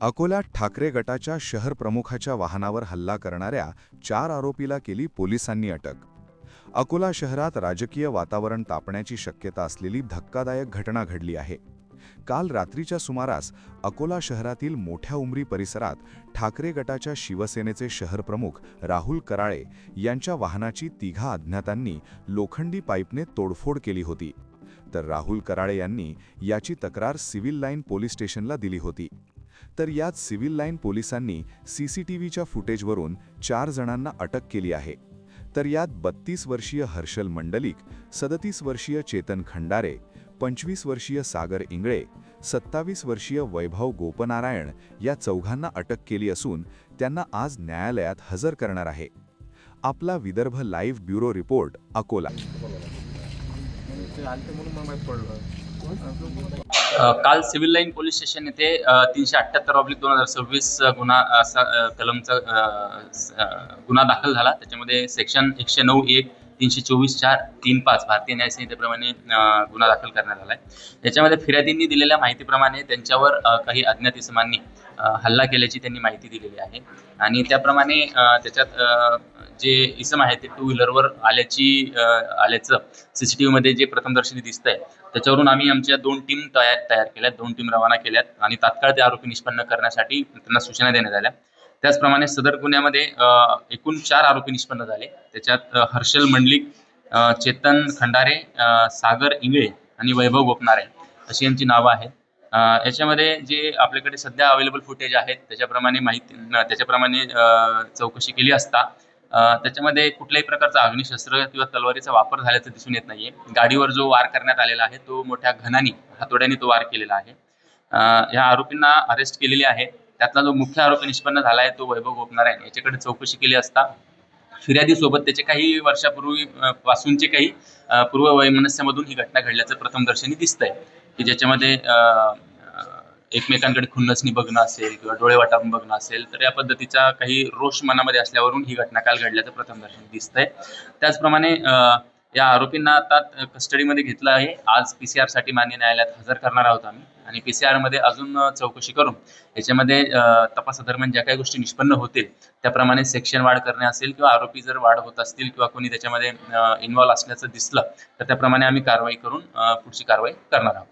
अकोल्यात ठाकरे गटाच्या शहर प्रमुखाच्या वाहनावर हल्ला करणाऱ्या 4 आरोपीला केली पोलिसांनी अटक. अकोला शहरात राजकीय वातावरण तापण्याची शक्यता असलेली धक्कादायक घटना घडली आहे. काल रात्रीच्या सुमारास अकोला शहरातील मोठ्या उमरी परिसरात ठाकरे गटाच्या शिवसेनेचे शहर प्रमुख राहुल कराळे यांच्या वाहनाची तिघा अज्ञातांनी लोखंडी पाईपने तोडफोड केली होती. तर राहुल कराळे यांनी याची तक्रार सिव्हिल लाईन पोलीस स्टेशनला दिली होती. तर यात सिव्हिल लाईन पोलिसांनी सीसीटीव्हीच्या फुटेजवरून 4 जणांना अटक केली आहे. तर यात 32 वर्षीय हर्षल मंडलिक, 37 वर्षीय चेतन खंडारे, 25 वर्षीय सागर इंगळे, 27 वर्षीय वैभव गोपनारायण या चौघांना अटक केली असून त्यांना आज न्यायालयात हजर करणार आहे. आपला Vidarbha live bureau report, Akola. काल सिव्हिल लाईन पोलीस स्टेशन येथे 378/2026 कलमचा गुन्हा दाखल झाला. त्याच्यामध्ये सेक्शन 109(1), 324(4), 3(5) भारतीय न्याय संहितेप्रमाणे गुन्हा दाखल करण्यात आला आहे. याच्यामध्ये फिर्यादींनी दिलेल्या माहितीप्रमाणे त्यांच्यावर काही अज्ञात इसमांनी हल्ला केल्याची त्यांनी माहिती दिलेली आहे आणि त्याप्रमाणे त्याच्यात जे इसम आहे ते 2 व्हीलरवर आल्याचं सीसीटीव्हीमध्ये जे प्रथमदर्शनी दिसतंय त्याच्यावरून आम्ही आमच्या 2 टीम तयार केल्यात, 2 टीम रवाना केल्यात आणि तात्काळ ते आरोपी निष्पन्न करण्यासाठी त्यांना सूचना देण्यात आल्या. त्याचप्रमाणे सदर गुन्ह्यामध्ये एकूण 4 आरोपी निष्पन्न झाले. त्याच्यात हर्षल मंडलिक, चेतन खंडारे, सागर इंगळे आणि वैभव गोपनारायण अशी यांची नावं आहेत. याच्यामध्ये जे आपल्याकडे सध्या अवेलेबल फुटेज आहेत त्याच्याप्रमाणे चौकशी केली असता त्याच्यामध्ये कुठल्याही प्रकारचा अग्निशस्त्र किंवा तलवारीचा वापर झाल्याचं दिसून येत नाहीये. गाडीवर जो वार करण्यात आलेला आहे तो मोठ्या घनानी हातोड्याने तो वार केलेला आहे. या आरोपींना अरेस्ट केलेले आहे. त्यातला जो मुख्य आरोपी निष्पन्न झाला आहे तो वैभव गोपनारायण याच्याकडे चौकशी केली असता फिर्यादीसोबत त्याचे काही वर्षापूर्वी पासूनचे काही पूर्व वैमनस्यामधून ही घटना घडल्याचं प्रथमदर्शनी दिसतंय की ज्याच्यामध्ये एकमेकांकडे खुन्नसनी बघणं असेल किंवा डोळे वाटारून बघणं असेल तर या पद्धतीचा काही रोष मनामध्ये असल्यावरून ही घटना काल घडल्याचं प्रथमदर्शनी दिसतंय. त्याचप्रमाणे या आरोपींना आता कस्टडीमध्ये घेतलं आहे. आज PCR साठी मान्य न्यायालयात हजर करणार आहोत आम्ही आणि PCR मध्ये अजून चौकशी करून याच्यामध्ये तपासादरम्यान ज्या काही गोष्टी निष्पन्न होतील त्याप्रमाणे सेक्शन वाढ करणे असेल किंवा आरोपी जर वाढ होत असतील किंवा कोणी त्याच्यामध्ये इन्व्हॉल्व असल्याचं दिसलं तर त्याप्रमाणे आम्ही कारवाई करून पुढची कारवाई करणार आहोत.